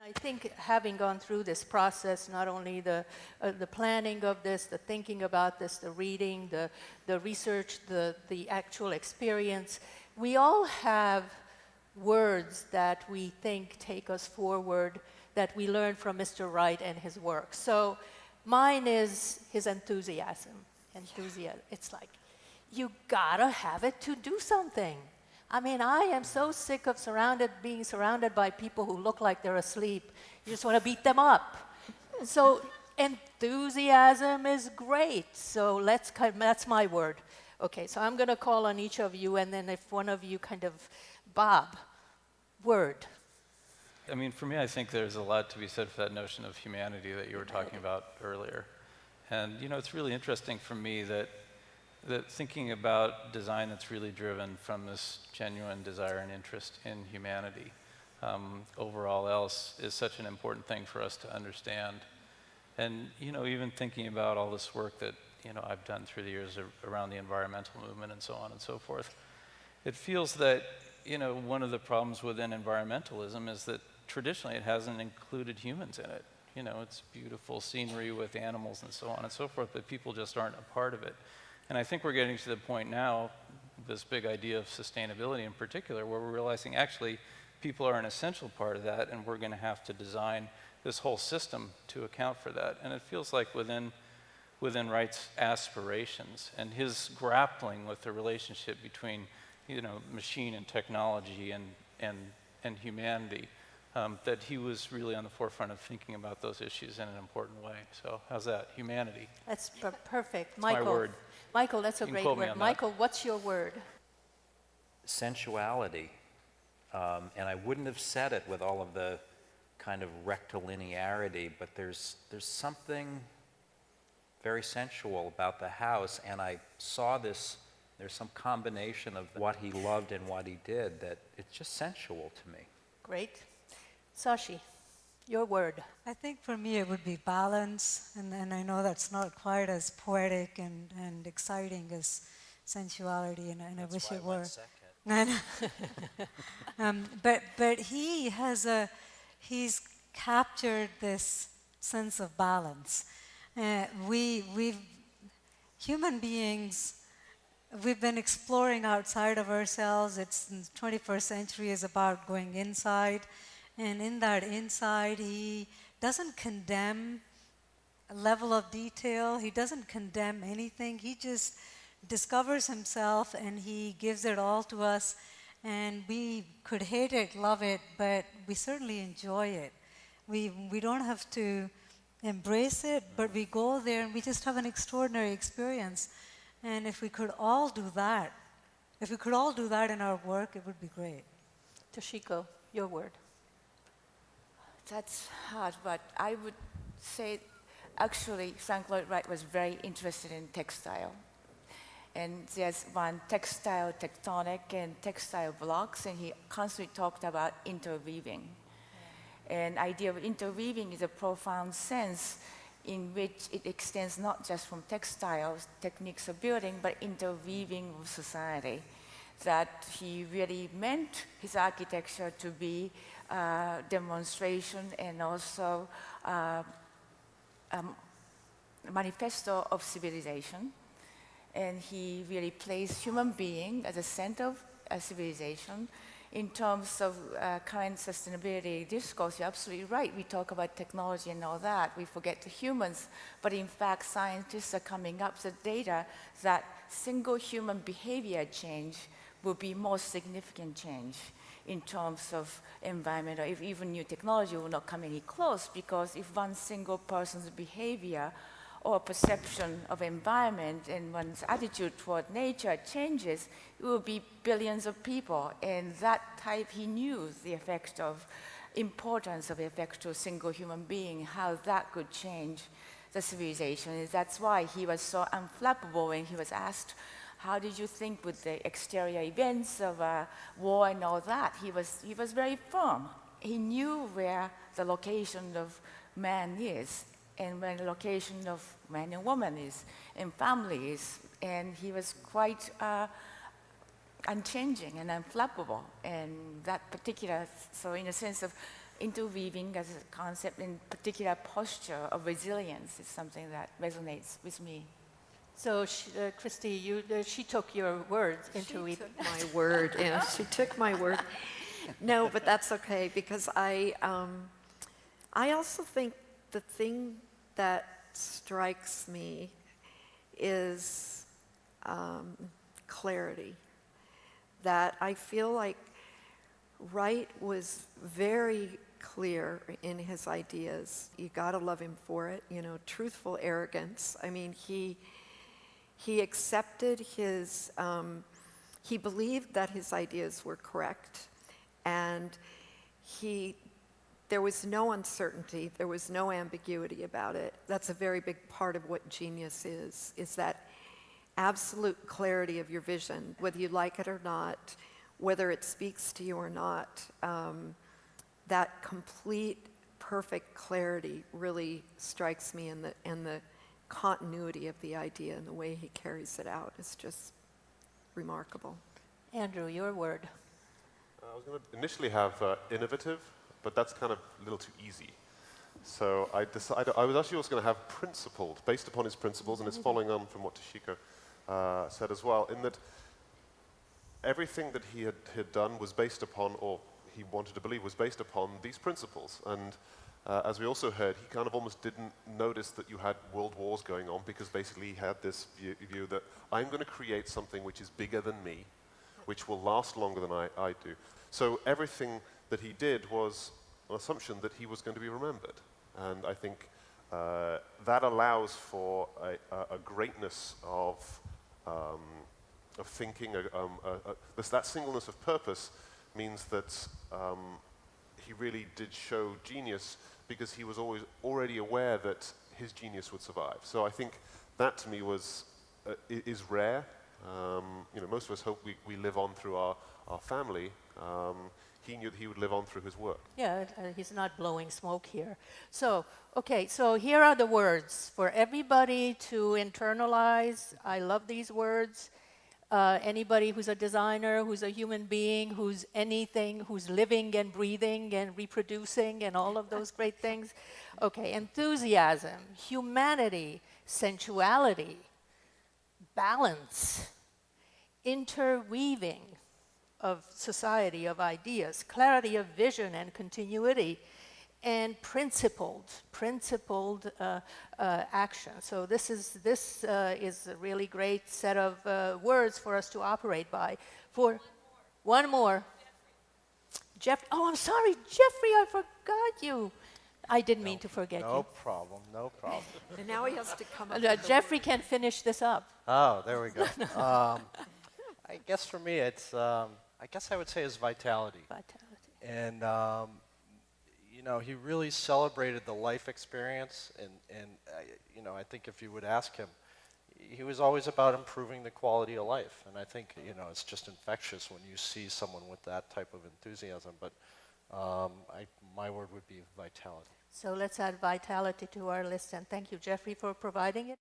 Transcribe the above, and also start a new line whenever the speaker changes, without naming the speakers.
I think having gone through this process, not only the planning of this, the thinking about this, the reading, the research, the actual experience, we all have words that we think take us forward that we learned from Mr. Wright and his work. So mine is his enthusiasm. It's like, you gotta have it to do something. I mean, I am so sick of being surrounded by people who look like they're asleep. You just want to beat them up. So enthusiasm is great. So that's my word. Okay, so I'm going to call on each of you, and then if one of you Bob, word.
I mean, for me, I think there's a lot to be said for that notion of humanity that you were talking about earlier. And, it's really interesting for me that thinking about design that's really driven from this genuine desire and interest in humanity overall else is such an important thing for us to understand. And, even thinking about all this work that, I've done through the years around the environmental movement and so on and so forth, it feels that, one of the problems within environmentalism is that traditionally it hasn't included humans in it. It's beautiful scenery with animals and so on and so forth, but people just aren't a part of it. And I think we're getting to the point now, this big idea of sustainability in particular, where we're realizing actually people are an essential part of that, and we're going to have to design this whole system to account for that. And it feels like within Wright's aspirations and his grappling with the relationship between, machine and technology and humanity, that he was really on the forefront of thinking about those issues in an important way. So how's that? Humanity.
That's perfect.
That's
Michael.
my word.
Michael, that's a great word. Michael, what's your word?
Sensuality. And I wouldn't have said it with all of the kind of rectilinearity, but there's something very sensual about the house, and I saw there's some combination of what he loved and what he did that it's just sensual to me.
Great. Sashi, your word.
I think for me it would be balance, and I know that's not quite as poetic and exciting as sensuality, and I wish it were. But he's captured this sense of balance. Human beings, we've been exploring outside of ourselves. The 21st century is about going inside. And in that inside, he doesn't condemn a level of detail. He doesn't condemn anything. He just discovers himself, and he gives it all to us. And we could hate it, love it, but we certainly enjoy it. We don't have to embrace it, but we go there and we just have an extraordinary experience. And if we could all do that, in our work, it would be great.
Toshiko, your word.
That's hard, but I would say actually Frank Lloyd Wright was very interested in textile. And there's one textile tectonic and textile blocks, and he constantly talked about interweaving. And idea of interweaving is a profound sense in which it extends not just from textiles, techniques of building, but interweaving of society. That he really meant his architecture to be demonstration and also a manifesto of civilization. And he really placed human being at the center of civilization. In terms of current sustainability discourse, you're absolutely right. We talk about technology and all that. We forget the humans. But in fact, scientists are coming up with data that single human behavior change will be more significant change in terms of environment, or if even new technology will not come any close, because if one single person's behavior or perception of environment and one's attitude toward nature changes, it will be billions of people. And that type, he knew the effect of importance of effect to a single human being, how that could change the civilization. And that's why he was so unflappable when he was asked, how did you think with the exterior events of war and all that? He was very firm. He knew where the location of man is, and where the location of man and woman is, and family is. And he was quite unchanging and unflappable. And that particular, so in a sense of interweaving as a concept in particular posture of resilience is something that resonates with me.
So, Christy, she took your words into
She
it.
took my word, yeah, she took my word. No, but that's okay, because I also think the thing that strikes me is clarity. That I feel like Wright was very clear in his ideas. You gotta love him for it, you know, truthful arrogance. I mean, he accepted his, he believed that his ideas were correct, and there was no uncertainty, there was no ambiguity about it. That's a very big part of what genius is that absolute clarity of your vision, whether you like it or not, whether it speaks to you or not. That complete, perfect clarity really strikes me, and the continuity of the idea and the way he carries it out is just remarkable.
Andrew, your word.
I was going to initially have innovative, but that's kind of a little too easy. So I decided I was actually also going to have principled, based upon his principles, and it's following on from what Toshiko said as well, in that everything that he had done was based upon, or he wanted to believe was based upon these principles. And as we also heard, he kind of almost didn't notice that you had world wars going on, because basically he had this view that I'm going to create something which is bigger than me, which will last longer than I do. So everything that he did was an assumption that he was going to be remembered. And I think that allows for a greatness of thinking. That singleness of purpose means that he really did show genius, because he was already aware that his genius would survive. So I think that to me is rare. You know, most of us hope we live on through our family. He knew that he would live on through his work.
Yeah, he's not blowing smoke here. So, okay, so here are the words for everybody to internalize. I love these words. Anybody who's a designer, who's a human being, who's anything, who's living and breathing and reproducing and all of those great things. Okay, enthusiasm, humanity, sensuality, balance, interweaving of society, of ideas, clarity of vision and continuity, and principled action. So this is a really great set of words for us to operate by. For one more. Jeff. Oh, I'm sorry, Jeffrey. I forgot you. I didn't mean to forget
No
you.
problem, no problem.
And now he has to come up with
Jeffrey can finish this up.
Oh, there we go. I guess for me, it's, I guess I would say is vitality.
Vitality.
And, you know, he really celebrated the life experience, and you know, I think if you would ask him, he was always about improving the quality of life. And I think, you know, it's just infectious when you see someone with that type of enthusiasm. But my word would be vitality.
So let's add vitality to our list, and thank you, Jeffrey, for providing it.